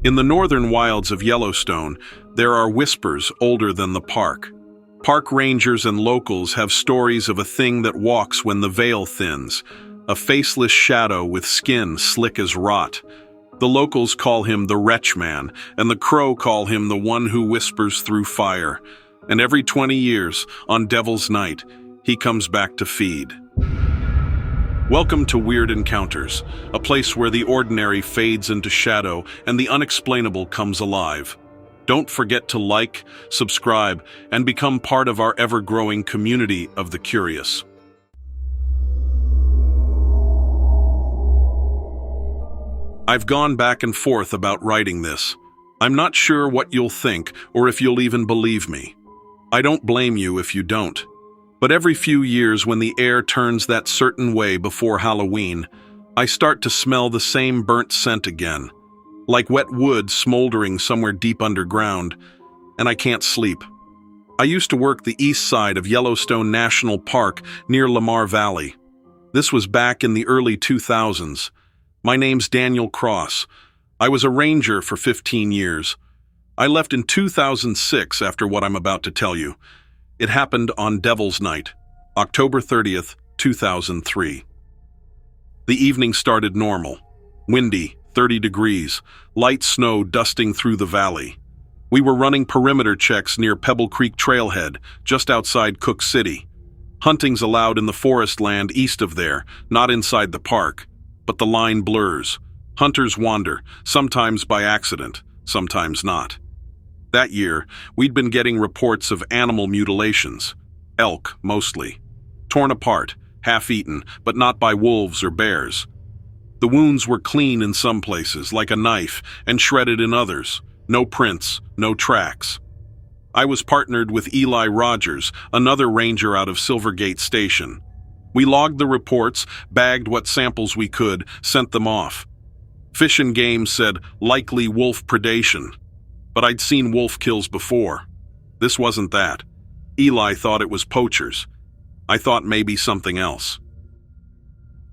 In the northern wilds of Yellowstone, there are whispers older than the park. Park rangers and locals have stories of a thing that walks when the veil thins, a faceless shadow with skin slick as rot. The locals call him the Wretch Man, and the Crow call him the one who whispers through fire. And every 20 years, on Devil's Night, he comes back to feed. Welcome to Weird Encounters, a place where the ordinary fades into shadow and the unexplainable comes alive. Don't forget to like, subscribe, and become part of our ever-growing community of the curious. I've gone back and forth about writing this. I'm not sure what you'll think or if you'll even believe me. I don't blame you if you don't. But every few years when the air turns that certain way before Halloween, I start to smell the same burnt scent again, like wet wood smoldering somewhere deep underground, and I can't sleep. I used to work the east side of Yellowstone National Park near Lamar Valley. This was back in the early 2000s. My name's Daniel Cross. I was a ranger for 15 years. I left in 2006 after what I'm about to tell you. It happened on Devil's Night, October 30th, 2003. The evening started normal. Windy, 30 degrees, light snow dusting through the valley. We were running perimeter checks near Pebble Creek Trailhead, just outside Cook City. Hunting's allowed in the forest land east of there, not inside the park. But the line blurs. Hunters wander, sometimes by accident, sometimes not. That year, we'd been getting reports of animal mutilations, elk mostly, torn apart, half-eaten, but not by wolves or bears. The wounds were clean in some places, like a knife, and shredded in others. No prints, no tracks. I was partnered with Eli Rogers, another ranger out of Silvergate Station. We logged the reports, bagged what samples we could, sent them off. Fish and Game said, likely wolf predation. But I'd seen wolf kills before. This wasn't that. Eli thought it was poachers. I thought maybe something else.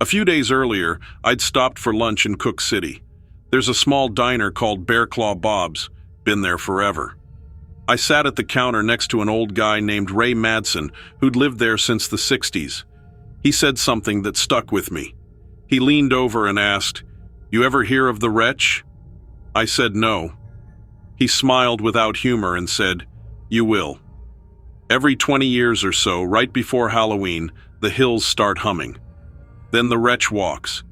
A few days earlier, I'd stopped for lunch in Cook City. There's a small diner called Bear Claw Bob's. Been there forever. I sat at the counter next to an old guy named Ray Madsen, who'd lived there since the 60s. He said something that stuck with me. He leaned over and asked, "You ever hear of the Wretch?" I said no. He smiled without humor and said, "You will. Every 20 years or so, right before Halloween, the hills start humming. Then the Wretch walks.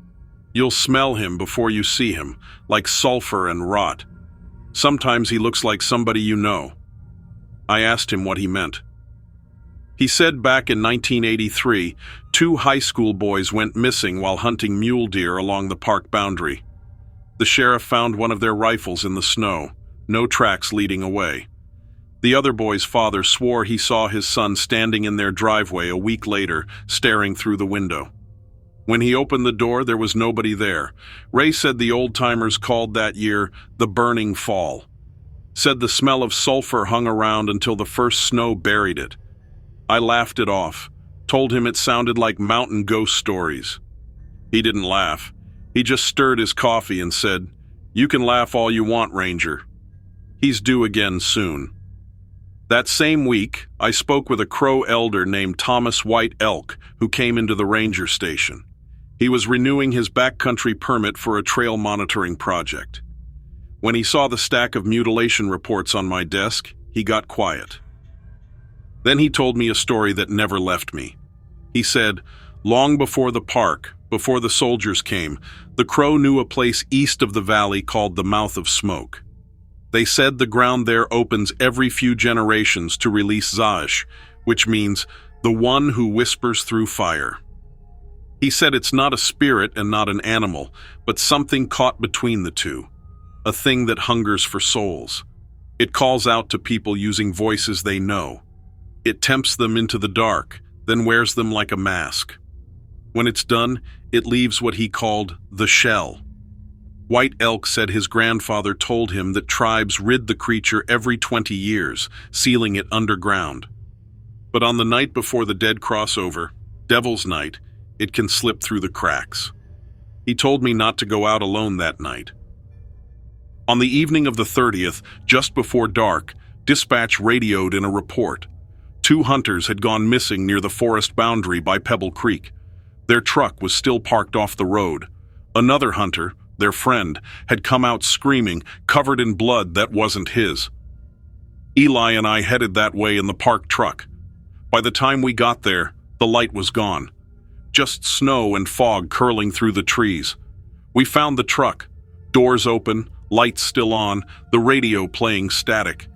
You'll smell him before you see him, like sulfur and rot. Sometimes he looks like somebody you know." I asked him what he meant. He said back in 1983, 2 high school boys went missing while hunting mule deer along the park boundary. The sheriff found one of their rifles in the snow, no tracks leading away. The other boy's father swore he saw his son standing in their driveway a week later, staring through the window. When he opened the door, there was nobody there. Ray said the old-timers called that year the Burning Fall. Said the smell of sulfur hung around until the first snow buried it. I laughed it off, told him it sounded like mountain ghost stories. He didn't laugh. He just stirred his coffee and said, "You can laugh all you want, Ranger. He's due again soon." That same week, I spoke with a Crow elder named Thomas White Elk, who came into the ranger station. He was renewing his backcountry permit for a trail monitoring project. When he saw the stack of mutilation reports on my desk, he got quiet. Then he told me a story that never left me. He said, long before the park, before the soldiers came, the Crow knew a place east of the valley called the Mouth of Smoke. They said the ground there opens every few generations to release Zash, which means the one who whispers through fire. He said it's not a spirit and not an animal, but something caught between the two, a thing that hungers for souls. It calls out to people using voices they know. It tempts them into the dark, then wears them like a mask. When it's done, it leaves what he called the shell. White Elk said his grandfather told him that tribes rid the creature every 20 years, sealing it underground. But on the night before the dead crossover, Devil's Night, it can slip through the cracks. He told me not to go out alone that night. On the evening of the 30th, just before dark, dispatch radioed in a report. 2 hunters had gone missing near the forest boundary by Pebble Creek. Their truck was still parked off the road. Another hunter, their friend, had come out screaming, covered in blood that wasn't his. Eli and I headed that way in the parked truck. By the time we got there, the light was gone. Just snow and fog curling through the trees. We found the truck. Doors open, lights still on, the radio playing static.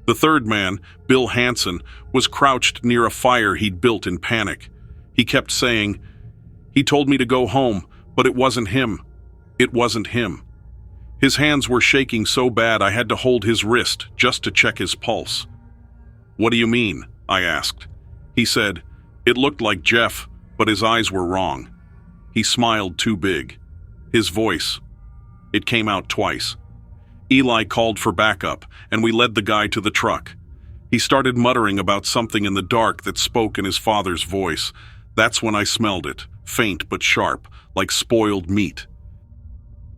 The third man, Bill Hansen, was crouched near a fire he'd built in panic. He kept saying, "He told me to go home, but it wasn't him. It wasn't him." His hands were shaking so bad I had to hold his wrist just to check his pulse. "What do you mean?" I asked. He said, "It looked like Jeff, but his eyes were wrong." He smiled too big. His voice, it came out twice. Eli called for backup, and we led the guy to the truck. He started muttering about something in the dark that spoke in his father's voice. That's when I smelled it, faint but sharp, like spoiled meat.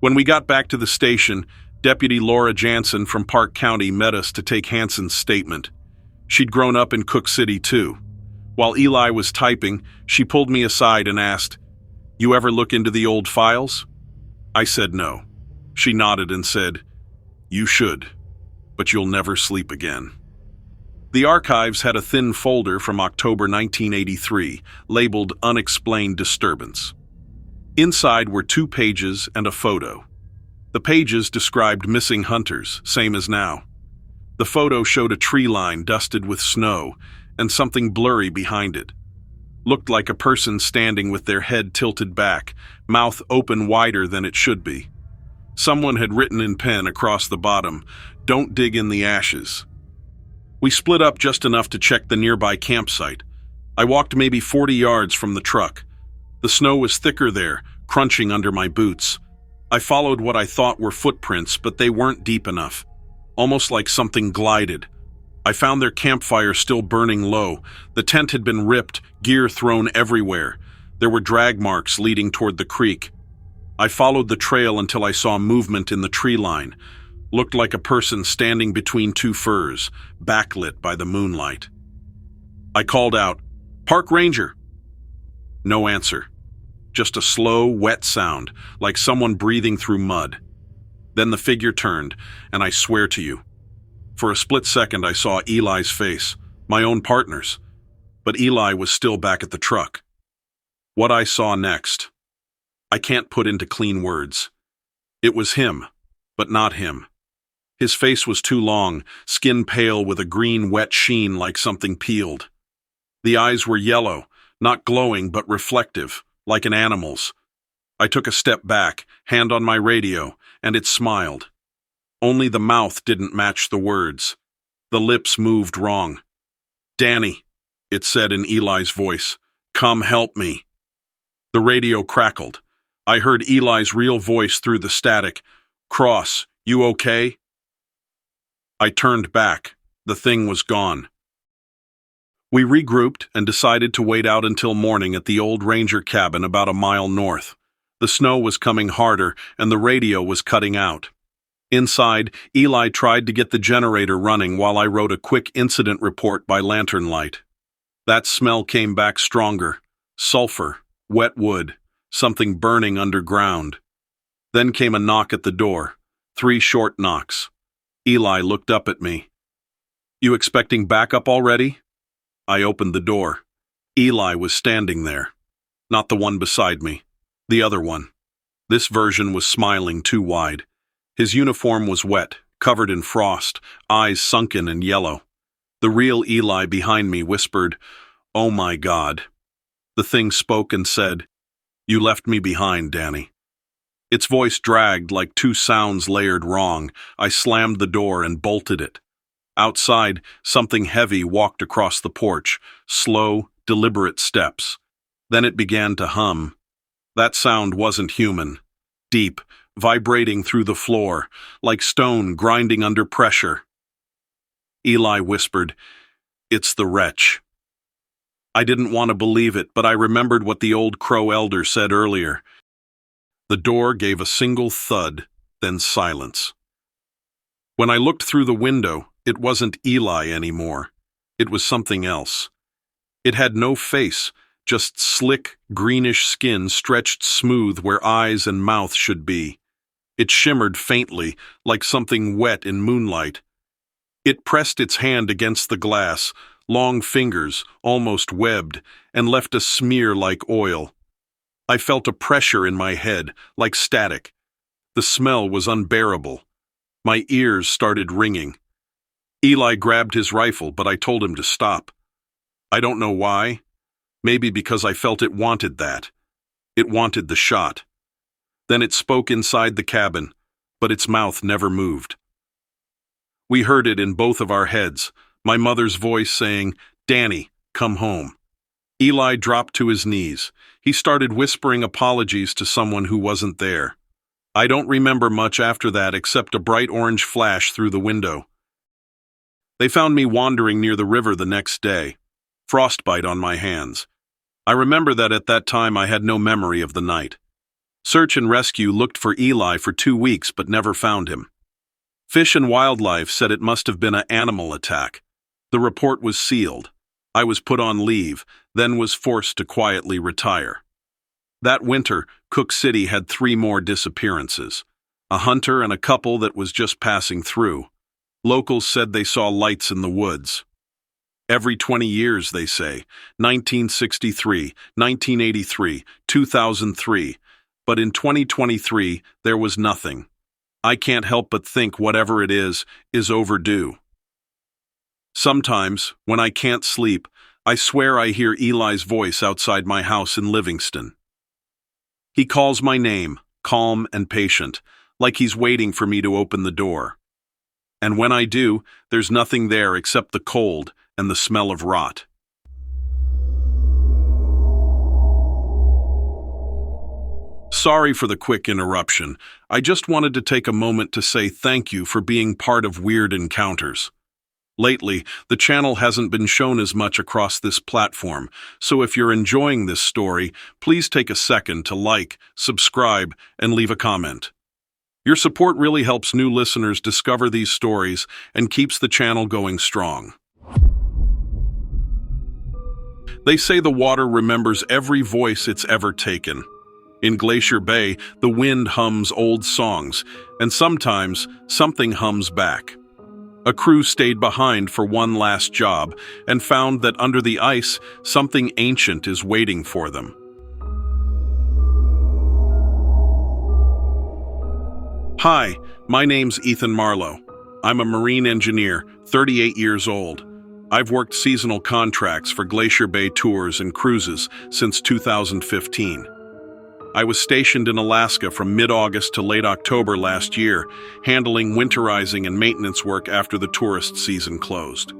When we got back to the station, Deputy Laura Jansen from Park County met us to take Hansen's statement. She'd grown up in Cook City, too. While Eli was typing, she pulled me aside and asked, "You ever look into the old files?" I said no. She nodded and said, "You should, but you'll never sleep again." The archives had a thin folder from October 1983, labeled Unexplained Disturbance. Inside were 2 pages and a photo. The pages described missing hunters, same as now. The photo showed a tree line dusted with snow and something blurry behind it. Looked like a person standing with their head tilted back, mouth open wider than it should be. Someone had written in pen across the bottom, "Don't dig in the ashes." We split up just enough to check the nearby campsite. I walked maybe 40 yards from the truck. The snow was thicker there, crunching under my boots. I followed what I thought were footprints, but they weren't deep enough. Almost like something glided. I found their campfire still burning low. The tent had been ripped, gear thrown everywhere. There were drag marks leading toward the creek. I followed the trail until I saw movement in the tree line. Looked like a person standing between 2 firs, backlit by the moonlight. I called out, "Park Ranger!" No answer. Just a slow, wet sound, like someone breathing through mud. Then the figure turned, and I swear to you, for a split second I saw Eli's face, my own partner's, but Eli was still back at the truck. What I saw next, I can't put into clean words. It was him, but not him. His face was too long, skin pale with a green wet sheen like something peeled. The eyes were yellow, not glowing but reflective, like an animal's. I took a step back, hand on my radio, and it smiled. Only the mouth didn't match the words. The lips moved wrong. "Danny," it said in Eli's voice, "come help me." The radio crackled. I heard Eli's real voice through the static. "Cross, you okay?" I turned back. The thing was gone. We regrouped and decided to wait out until morning at the old ranger cabin about a mile north. The snow was coming harder and the radio was cutting out. Inside, Eli tried to get the generator running while I wrote a quick incident report by lantern light. That smell came back stronger. Sulfur, wet wood, something burning underground. Then came a knock at the door. 3 short knocks. Eli looked up at me. "You expecting backup already?" I opened the door. Eli was standing there. Not the one beside me. The other one. This version was smiling too wide. His uniform was wet, covered in frost, eyes sunken and yellow. The real Eli behind me whispered, "Oh my God." The thing spoke and said, "You left me behind, Danny." Its voice dragged like 2 sounds layered wrong. I slammed the door and bolted it. Outside, something heavy walked across the porch, slow, deliberate steps. Then it began to hum. That sound wasn't human. Deep, vibrating through the floor, like stone grinding under pressure. Eli whispered, "It's the wretch." I didn't want to believe it, but I remembered what the old Crow elder said earlier. The door gave a single thud, then silence. When I looked through the window, it wasn't Eli anymore. It was something else. It had no face, just slick, greenish skin stretched smooth where eyes and mouth should be. It shimmered faintly, like something wet in moonlight. It pressed its hand against the glass, long fingers, almost webbed, and left a smear like oil. I felt a pressure in my head, like static. The smell was unbearable. My ears started ringing. Eli grabbed his rifle, but I told him to stop. I don't know why. Maybe because I felt it wanted that. It wanted the shot. Then it spoke inside the cabin, but its mouth never moved. We heard it in both of our heads, my mother's voice saying, "Danny, come home." Eli dropped to his knees. He started whispering apologies to someone who wasn't there. I don't remember much after that except a bright orange flash through the window. They found me wandering near the river the next day, frostbite on my hands. I remember that at that time I had no memory of the night. Search and rescue looked for Eli for 2 weeks but never found him. Fish and Wildlife said it must have been an animal attack. The report was sealed. I was put on leave, then was forced to quietly retire. That winter, Cook City had 3 more disappearances. A hunter and a couple that was just passing through. Locals said they saw lights in the woods. Every 20 years, they say, 1963, 1983, 2003, but in 2023, there was nothing. I can't help but think whatever it is overdue. Sometimes, when I can't sleep, I swear I hear Eli's voice outside my house in Livingston. He calls my name, calm and patient, like he's waiting for me to open the door. And when I do, there's nothing there except the cold and the smell of rot. Sorry for the quick interruption. I just wanted to take a moment to say thank you for being part of Weird Encounters. Lately, the channel hasn't been shown as much across this platform, so if you're enjoying this story, please take a second to like, subscribe, and leave a comment. Your support really helps new listeners discover these stories and keeps the channel going strong. They say the water remembers every voice it's ever taken. In Glacier Bay, the wind hums old songs, and sometimes something hums back. A crew stayed behind for one last job and found that under the ice, something ancient is waiting for them. Hi, my name's Ethan Marlowe. I'm a marine engineer, 38 years old. I've worked seasonal contracts for Glacier Bay tours and cruises since 2015. I was stationed in Alaska from mid-August to late October last year, handling winterizing and maintenance work after the tourist season closed.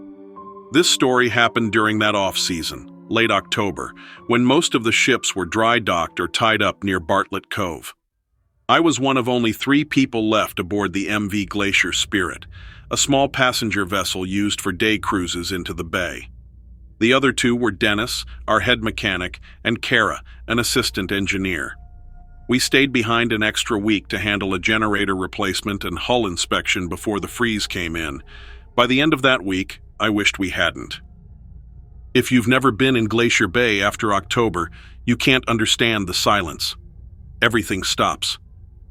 This story happened during that off-season, late October, when most of the ships were dry docked or tied up near Bartlett Cove. I was one of only 3 people left aboard the MV Glacier Spirit, a small passenger vessel used for day cruises into the bay. The other 2 were Dennis, our head mechanic, and Kara, an assistant engineer. We stayed behind an extra week to handle a generator replacement and hull inspection before the freeze came in. By the end of that week, I wished we hadn't. If you've never been in Glacier Bay after October, you can't understand the silence. Everything stops.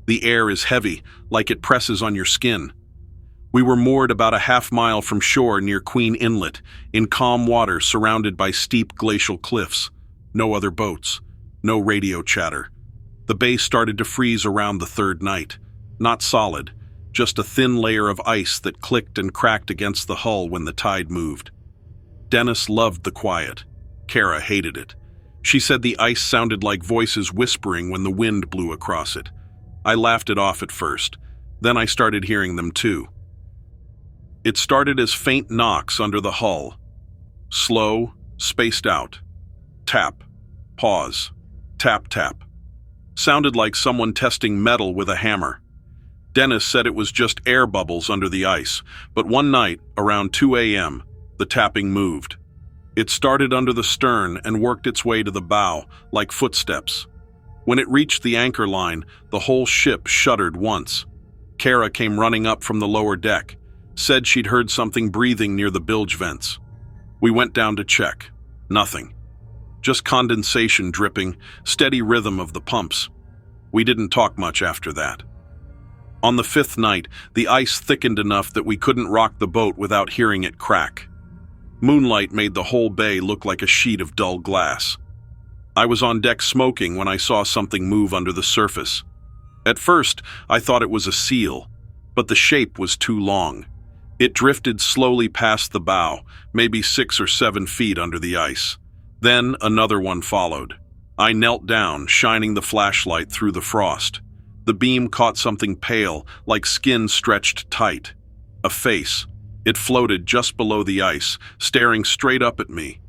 The air is heavy, like it presses on your skin. We were moored about a half-mile from shore near Queen Inlet, in calm water surrounded by steep glacial cliffs. No other boats. No radio chatter. The bay started to freeze around the 3rd night. Not solid, just a thin layer of ice that clicked and cracked against the hull when the tide moved. Dennis loved the quiet. Kara hated it. She said the ice sounded like voices whispering when the wind blew across it. I laughed it off at first. Then I started hearing them too. It started as faint knocks under the hull. Slow, spaced out. Tap, pause, tap, tap. Sounded like someone testing metal with a hammer. Dennis said it was just air bubbles under the ice, but one night, around 2 a.m., the tapping moved. It started under the stern and worked its way to the bow, like footsteps. When it reached the anchor line, the whole ship shuddered once. Kara came running up from the lower deck, said she'd heard something breathing near the bilge vents. We went down to check. Nothing. Just condensation dripping, steady rhythm of the pumps. We didn't talk much after that. On the 5th night, the ice thickened enough that we couldn't rock the boat without hearing it crack. Moonlight made the whole bay look like a sheet of dull glass. I was on deck smoking when I saw something move under the surface. At first, I thought it was a seal, but the shape was too long. It drifted slowly past the bow, maybe 6 or 7 feet under the ice. Then another one followed. I knelt down, shining the flashlight through the frost. The beam caught something pale, like skin stretched tight. A face. It floated just below the ice, staring straight up at me.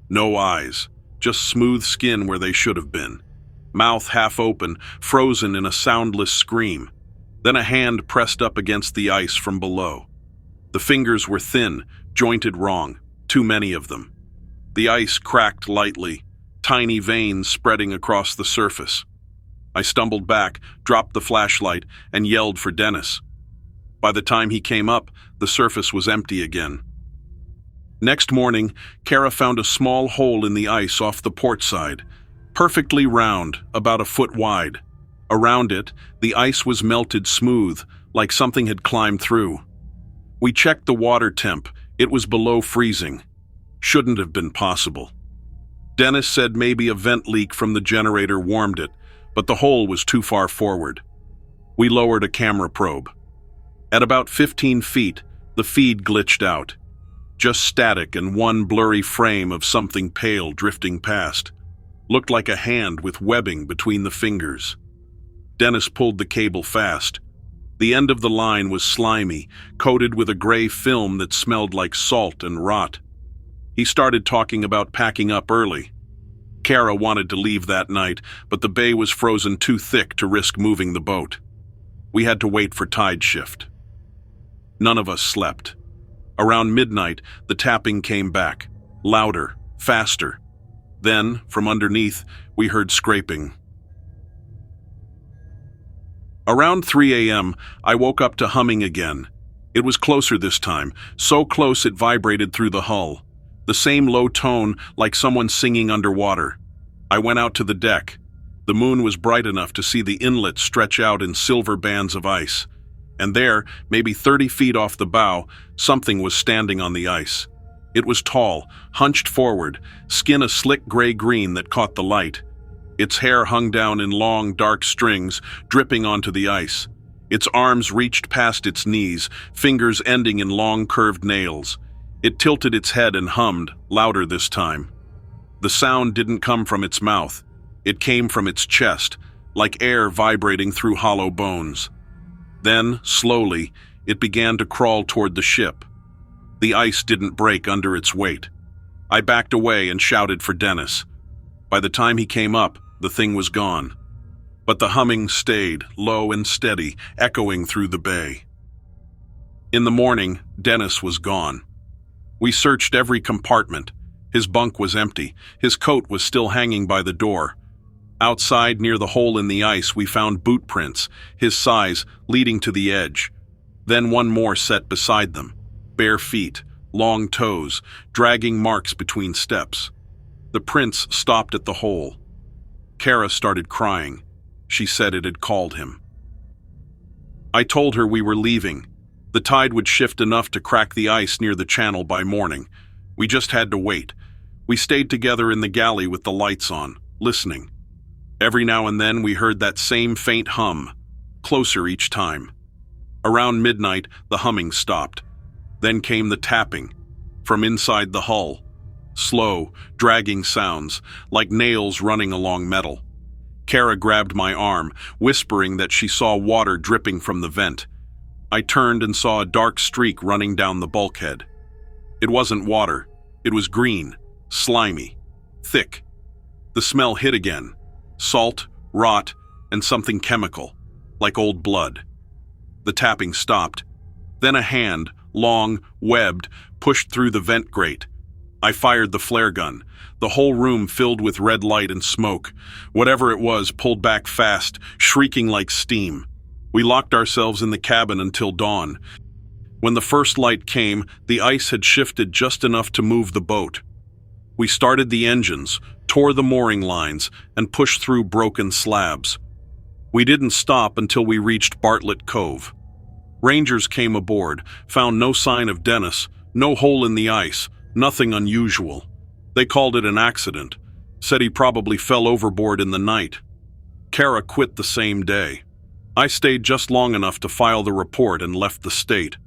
No eyes, just smooth skin where they should have been. Mouth half open, frozen in a soundless scream. Then a hand pressed up against the ice from below. The fingers were thin, jointed wrong, too many of them. The ice cracked lightly, tiny veins spreading across the surface. I stumbled back, dropped the flashlight, and yelled for Dennis. By the time he came up, the surface was empty again. Next morning, Kara found a small hole in the ice off the port side, perfectly round, about a foot wide. Around it, the ice was melted smooth, like something had climbed through. We checked the water temp. It was below freezing. Shouldn't have been possible. Dennis said maybe a vent leak from the generator warmed it, but the hole was too far forward. We lowered a camera probe. At about 15 feet, the feed glitched out. Just static and one blurry frame of something pale drifting past. Looked like a hand with webbing between the fingers. Dennis pulled the cable fast. The end of the line was slimy, coated with a gray film that smelled like salt and rot. He started talking about packing up early. Kara wanted to leave that night, but the bay was frozen too thick to risk moving the boat. We had to wait for tide shift. None of us slept. Around midnight, the tapping came back, louder, faster. Then, from underneath, we heard scraping. Around 3 a.m., I woke up to humming again. It was closer this time, so close it vibrated through the hull. The same low tone, like someone singing underwater. I went out to the deck. The moon was bright enough to see the inlet stretch out in silver bands of ice. And there, maybe 30 feet off the bow, something was standing on the ice. It was tall, hunched forward, skin a slick gray-green that caught the light. Its hair hung down in long, dark strings, dripping onto the ice. Its arms reached past its knees, fingers ending in long, curved nails. It tilted its head and hummed, louder this time. The sound didn't come from its mouth. It came from its chest, like air vibrating through hollow bones. Then, slowly, it began to crawl toward the ship. The ice didn't break under its weight. I backed away and shouted for Dennis. By the time he came up, the thing was gone. But the humming stayed, low and steady, echoing through the bay. In the morning, Dennis was gone. We searched every compartment. His bunk was empty. His coat was still hanging by the door. Outside, near the hole in the ice, we found boot prints, his size, leading to the edge. Then one more set beside them. Bare feet, long toes, dragging marks between steps. The prints stopped at the hole. Kara started crying. She said it had called him. I told her we were leaving. The tide would shift enough to crack the ice near the channel by morning. We just had to wait. We stayed together in the galley with the lights on, listening. Every now and then we heard that same faint hum, closer each time. Around midnight, the humming stopped. Then came the tapping, from inside the hull. Slow, dragging sounds, like nails running along metal. Kara grabbed my arm, whispering that she saw water dripping from the vent. I turned and saw a dark streak running down the bulkhead. It wasn't water. It was green, slimy, thick. The smell hit again. Salt, rot, and something chemical, like old blood. The tapping stopped. Then a hand, long, webbed, pushed through the vent grate. I fired the flare gun. The whole room filled with red light and smoke. Whatever it was pulled back fast, shrieking like steam. We locked ourselves in the cabin until dawn. When the first light came, the ice had shifted just enough to move the boat. We started the engines, tore the mooring lines, and pushed through broken slabs. We didn't stop until we reached Bartlett Cove. Rangers came aboard, found no sign of Dennis, no hole in the ice, nothing unusual. They called it an accident, said he probably fell overboard in the night. Kara quit the same day. I stayed just long enough to file the report and left the state.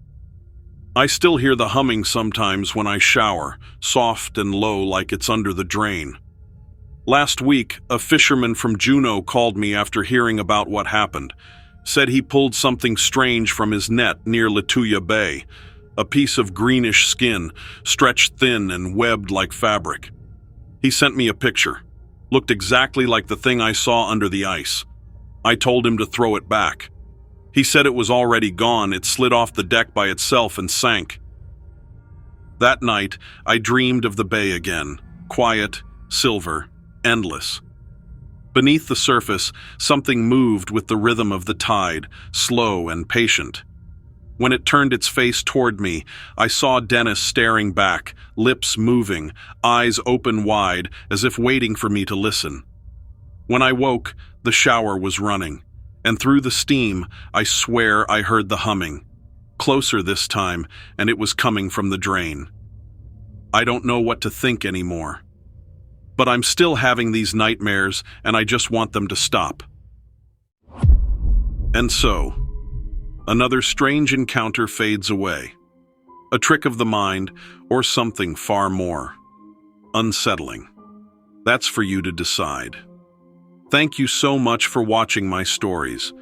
I still hear the humming sometimes when I shower, soft and low like it's under the drain. Last week, a fisherman from Juneau called me after hearing about what happened. Said he pulled something strange from his net near Lituya Bay, a piece of greenish skin, stretched thin and webbed like fabric. He sent me a picture. Looked exactly like the thing I saw under the ice. I told him to throw it back. He said it was already gone. It slid off the deck by itself and sank. That night, I dreamed of the bay again, quiet, silver, endless. Beneath the surface, something moved with the rhythm of the tide, slow and patient. When it turned its face toward me, I saw Dennis staring back, lips moving, eyes open wide, as if waiting for me to listen. When I woke, the shower was running, and through the steam, I swear I heard the humming. Closer this time, and it was coming from the drain. I don't know what to think anymore. But I'm still having these nightmares, and I just want them to stop. And so, another strange encounter fades away. A trick of the mind, or something far more unsettling. That's for you to decide. Thank you so much for watching my stories.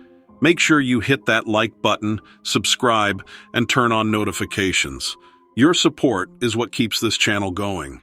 Make sure you hit that like button, subscribe, and turn on notifications. Your support is what keeps this channel going.